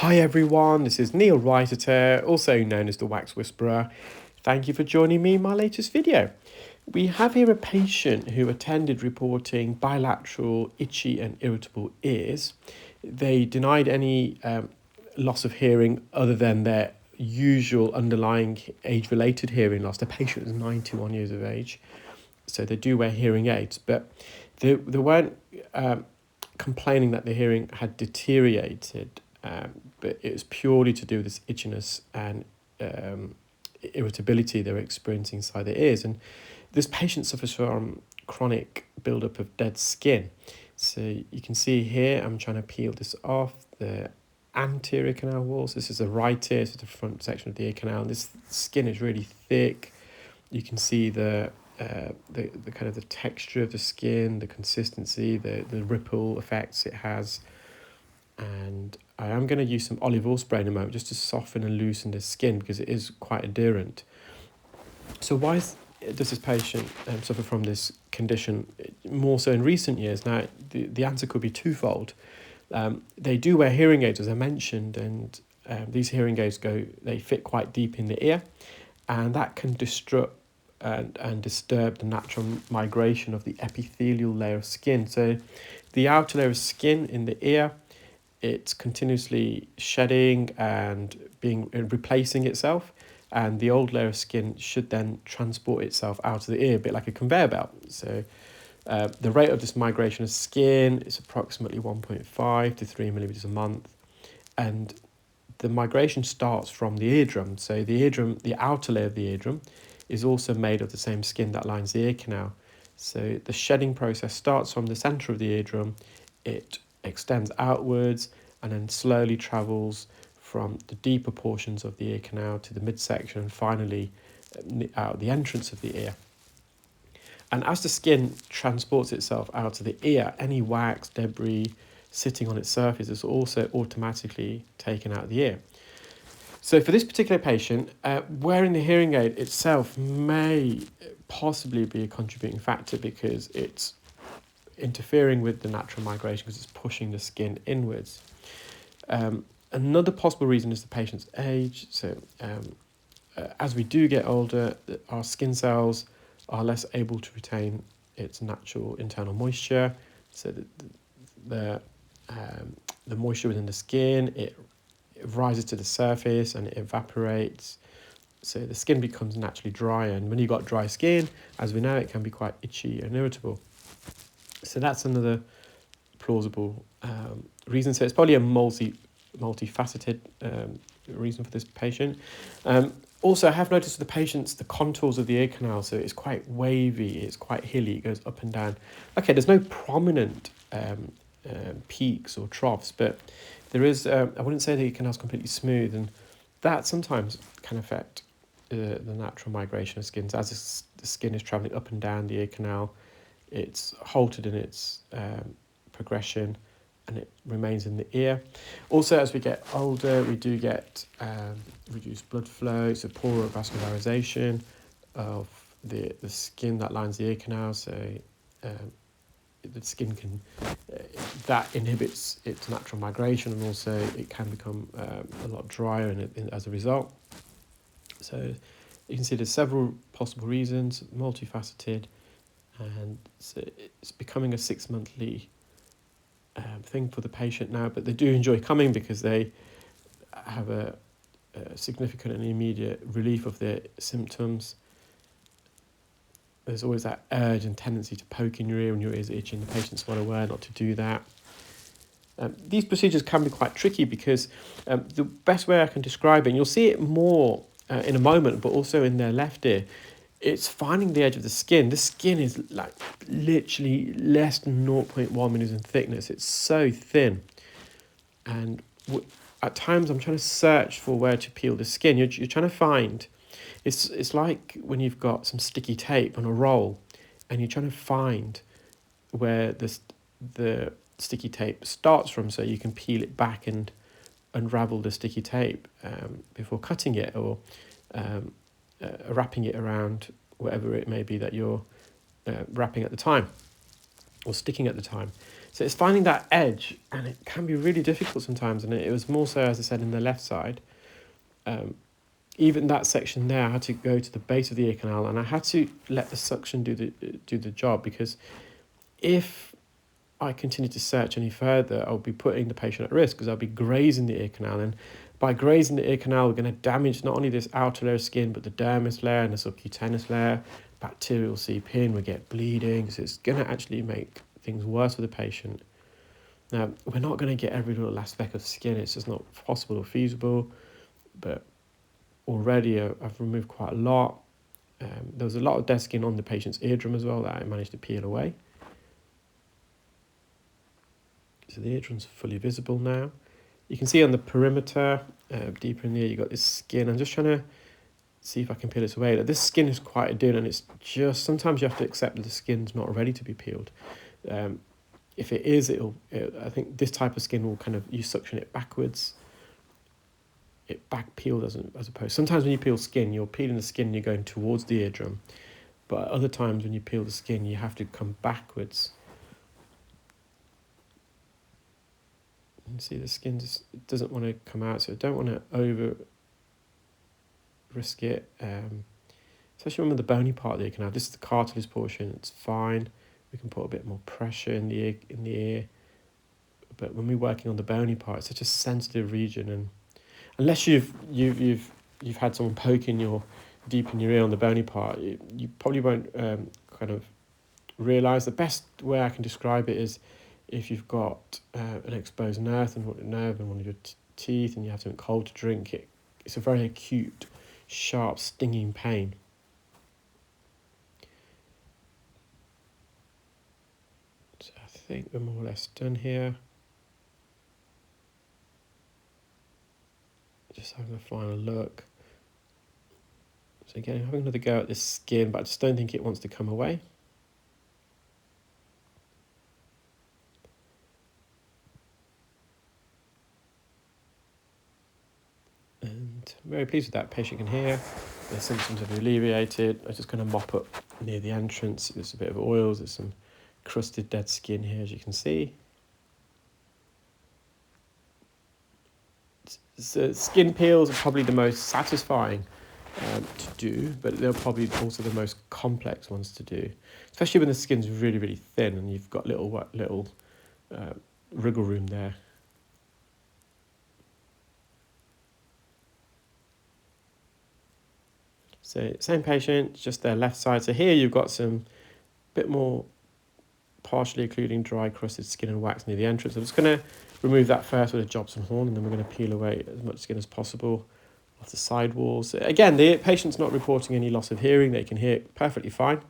Hi everyone, this is Neel Raithatha, also known as the Wax Whisperer. Thank you for joining me in my latest video. We have here a patient who attended reporting bilateral, itchy and irritable ears. They denied any loss of hearing other than their usual underlying age-related hearing loss. The patient is 91 years of age, so they do wear hearing aids, but they weren't complaining that the hearing had deteriorated. But it was purely to do with this itchiness and irritability they were experiencing inside their ears. And this patient suffers from chronic buildup of dead skin. So you can see here, I'm trying to peel this off, the anterior canal walls. This is the right ear, so the front section of the ear canal. And this skin is really thick. You can see the kind of the texture of the skin, the consistency, the ripple effects it has. And I am going to use some olive oil spray in a moment just to soften and loosen the skin because it is quite adherent. So why does this patient suffer from this condition more so in recent years? Now, the answer could be twofold. They do wear hearing aids, as I mentioned, and these hearing aids they fit quite deep in the ear, and that can disrupt and disturb the natural migration of the epithelial layer of skin. So the outer layer of skin in the ear, it's continuously shedding and replacing itself, and the old layer of skin should then transport itself out of the ear, a bit like a conveyor belt. So the rate of this migration of skin is approximately 1.5 to 3 millimeters a month, and the migration starts from the eardrum. So the eardrum, the outer layer of the eardrum, is also made of the same skin that lines the ear canal. So the shedding process starts from the center of the eardrum, it extends outwards and then slowly travels from the deeper portions of the ear canal to the midsection and finally out the entrance of the ear. And as the skin transports itself out of the ear, any wax, debris sitting on its surface is also automatically taken out of the ear. So for this particular patient, wearing the hearing aid itself may possibly be a contributing factor because it's interfering with the natural migration because it's pushing the skin inwards. Another possible reason is the patient's age. So as we do get older, our skin cells are less able to retain its natural internal moisture. So the moisture within the skin, it rises to the surface and it evaporates. So the skin becomes naturally drier. And when you've got dry skin, as we know, it can be quite itchy and irritable. So that's another plausible reason. So it's probably a multifaceted reason for this patient. Also, I have noticed with the patients, the contours of the ear canal, so it's quite wavy, it's quite hilly, it goes up and down. Okay, there's no prominent peaks or troughs, but there is, I wouldn't say the ear canal is completely smooth, and that sometimes can affect the natural migration of skin. So as the skin is travelling up and down the ear canal, it's halted in its progression and it remains in the ear. Also, as we get older, we do get reduced blood flow, so poorer vascularization of the skin that lines the ear canal. So the skin can, that inhibits its natural migration, and also it can become a lot drier as a result. So you can see there's several possible reasons, multifaceted, and so it's becoming a 6-monthly thing for the patient now, but they do enjoy coming because they have a significant and immediate relief of their symptoms. There's always that urge and tendency to poke in your ear when your ears are itching. The patient's well aware not to do that. These procedures can be quite tricky because the best way I can describe it, and you'll see it more in a moment, but also in their left ear, it's finding the edge of the skin. The skin is like literally less than 0.1 millimeters in thickness. It's so thin. And at times I'm trying to search for where to peel the skin. You're trying to find, it's like when you've got some sticky tape on a roll and you're trying to find where the sticky tape starts from so you can peel it back and unravel the sticky tape before cutting it, or wrapping it around whatever it may be that you're wrapping at the time or sticking at the time. So it's finding that edge, and it can be really difficult sometimes. And it was more so, as I said, in the left side. Even that section there, I had to go to the base of the ear canal, and I had to let the suction do the job, because if I continue to search any further, I'll be putting the patient at risk, because I'll be grazing the ear canal. And by grazing the ear canal, we're going to damage not only this outer layer of skin, but the dermis layer and the subcutaneous layer. Bacteria will seep in, we get bleeding, so it's going to actually make things worse for the patient. Now, we're not going to get every little last speck of skin, it's just not possible or feasible, but already I've removed quite a lot. There was a lot of dead skin on the patient's eardrum as well that I managed to peel away. So the eardrum's fully visible now. You can see on the perimeter, deeper in there, you've got this skin. I'm just trying to see if I can peel this away. This skin is quite a dune, and it's just, sometimes you have to accept that the skin's not ready to be peeled. If it is, I think this type of skin will kind of, you suction it backwards. It back peeled as opposed. Sometimes when you peel skin, you're peeling the skin and you're going towards the eardrum. But other times when you peel the skin, you have to come backwards. You see the skin just doesn't want to come out, so I don't want to over risk it. Especially when with the bony part of the ear canal. This is the cartilage portion, it's fine. We can put a bit more pressure in the ear. But when we're working on the bony part, it's such a sensitive region, and unless you've had someone poking deep in your ear on the bony part, you probably won't kind of realise. The best way I can describe it is if you've got an exposed nerve in one of your teeth, and you have something cold to drink. It's a very acute, sharp, stinging pain. So I think we're more or less done here. Just having a final look. So again, having another go at this skin, but I just don't think it wants to come away. And I'm very pleased with that. Patient can hear. The symptoms have alleviated. I'm just going to mop up near the entrance. There's a bit of oils. There's some crusted dead skin here, as you can see. So skin peels are probably the most satisfying to do, but they're probably also the most complex ones to do, especially when the skin's really, really thin and you've got little wriggle room there. So same patient, just their left side. So here you've got some bit more partially occluding dry crusted skin and wax near the entrance. I'm just going to remove that first with a Jobson horn, and then we're going to peel away as much skin as possible off the side walls. Again, the patient's not reporting any loss of hearing. They can hear perfectly fine.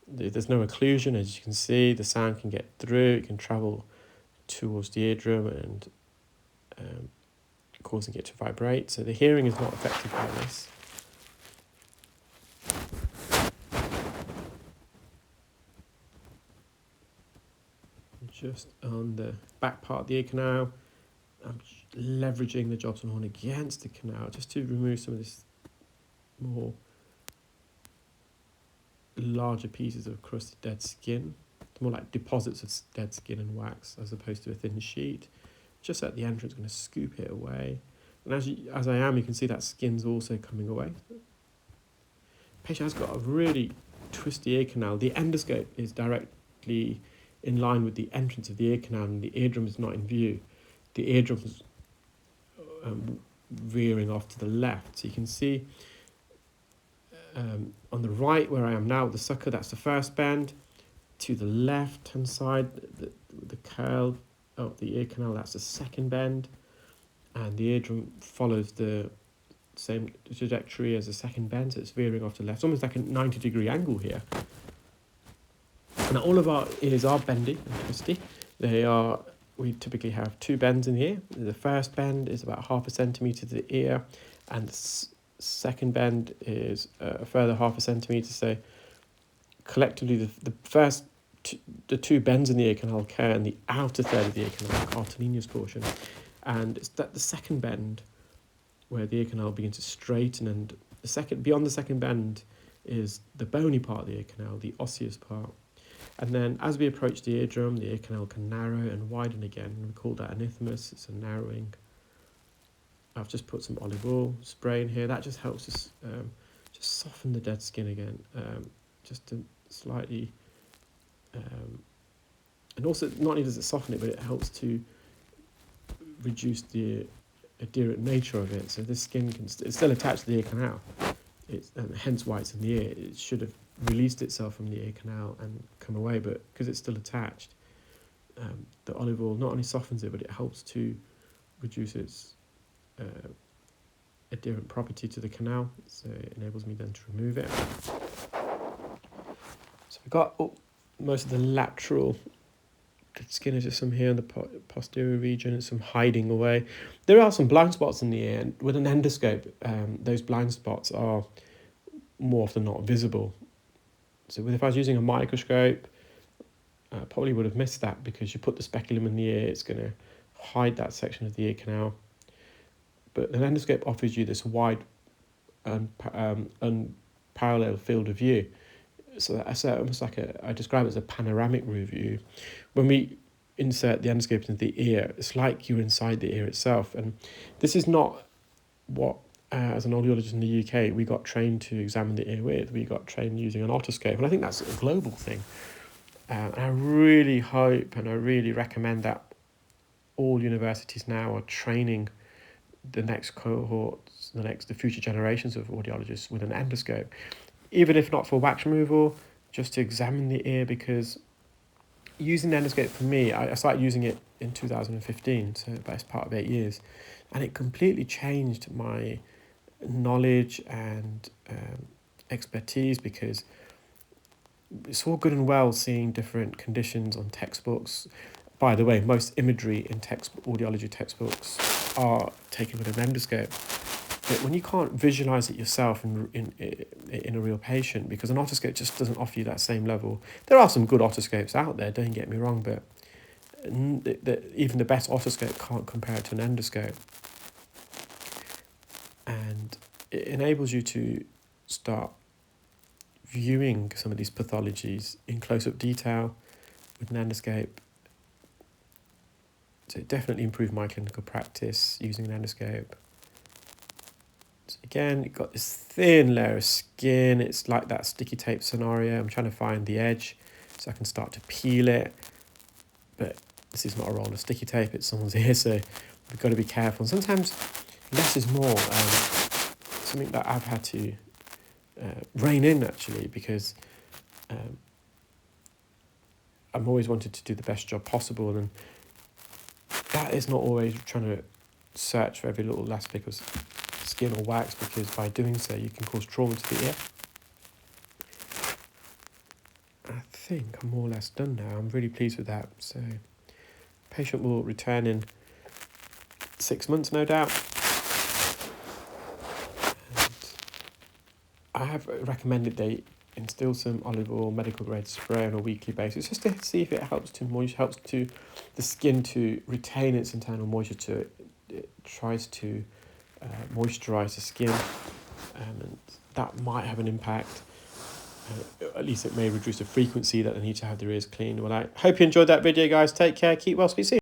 There's no occlusion, as you can see. The sound can get through. It can travel towards the eardrum and causing it to vibrate. So the hearing is not affected by this. Just on the back part of the ear canal, I'm leveraging the Jobson horn against the canal just to remove some of this more larger pieces of crusted dead skin. It's more like deposits of dead skin and wax as opposed to a thin sheet. Just at the entrance, I'm going to scoop it away. And as I am, you can see that skin's also coming away. Patient has got a really twisty ear canal. The endoscope is directly in line with the entrance of the ear canal, and the eardrum is not in view. The eardrum is veering off to the left. So you can see on the right where I am now, the sucker, that's the first bend. To the left-hand side, the curl of the ear canal, that's the second bend. And the eardrum follows the same trajectory as the second bend, so it's veering off to the left. It's almost like a 90-degree angle here. Now all of our ears are bendy and twisty. We typically have two bends in the ear. The first bend is about 0.5 centimetre to the ear, and the second bend is a further 0.5 centimetre. So collectively, the two bends in the ear canal occur in the outer third of the ear canal, the cartilaginous portion, and it's that the second bend where the ear canal begins to straighten, and beyond the second bend is the bony part of the ear canal, the osseous part. And then as we approach the eardrum, the ear canal can narrow and widen again. And we call that anisthmus. It's a narrowing. I've just put some olive oil spray in here. That just helps us just soften the dead skin again, just to slightly, and also not only does it soften it, but it helps to reduce the adherent nature of it. So this skin it's still attached to the ear canal. And hence why it's in the ear. It should have released itself from the ear canal and come away, but because it's still attached, the olive oil not only softens it, but it helps to reduce its adherent property to the canal, so it enables me then to remove it. So we've got most of the lateral skin is just some here in the posterior region and some hiding away. There are some blind spots in the ear, and with an endoscope, those blind spots are more often not visible. So if I was using a microscope, I probably would have missed that, because you put the speculum in the ear, it's going to hide that section of the ear canal. But an endoscope offers you this wide, unparalleled field of view. So that's almost like I describe it as a panoramic view. When we insert the endoscope into the ear, it's like you're inside the ear itself. And this is not what, as an audiologist in the UK, we got trained to examine the ear with. We got trained using an otoscope. And I think that's a global thing. And I really hope and I really recommend that all universities now are training the next cohorts, the future generations of audiologists with an endoscope, even if not for wax removal, just to examine the ear. Because using the endoscope for me, I started using it in 2015, so the best part of 8 years, and it completely changed my knowledge and expertise, because it's all good and well seeing different conditions on textbooks. By the way, most imagery in audiology textbooks are taken with an endoscope. But when you can't visualize it yourself in a real patient, because an otoscope just doesn't offer you that same level. There are some good otoscopes out there, don't get me wrong, but even the best otoscope can't compare it to an endoscope. And it enables you to start viewing some of these pathologies in close-up detail with an endoscope. So it definitely improved my clinical practice using an endoscope. So again, you've got this thin layer of skin. It's like that sticky tape scenario. I'm trying to find the edge so I can start to peel it. But this is not a roll of sticky tape, it's someone's ear, so we've got to be careful. And sometimes less is more. Something that I've had to rein in, actually, because I'm always wanted to do the best job possible, and that is not always trying to search for every little last bit of skin or wax, because by doing so you can cause trauma to the ear. I think I'm more or less done now. I'm really pleased with that. So patient will return in 6 months, no doubt. And I have recommended they instill some olive oil medical grade spray on a weekly basis, just to see if it helps to the skin to retain its internal moisture. It tries to moisturize the skin, and that might have an impact. At least it may reduce the frequency that they need to have their ears cleaned. Well, I hope you enjoyed that video, guys. Take care, keep well, speak soon.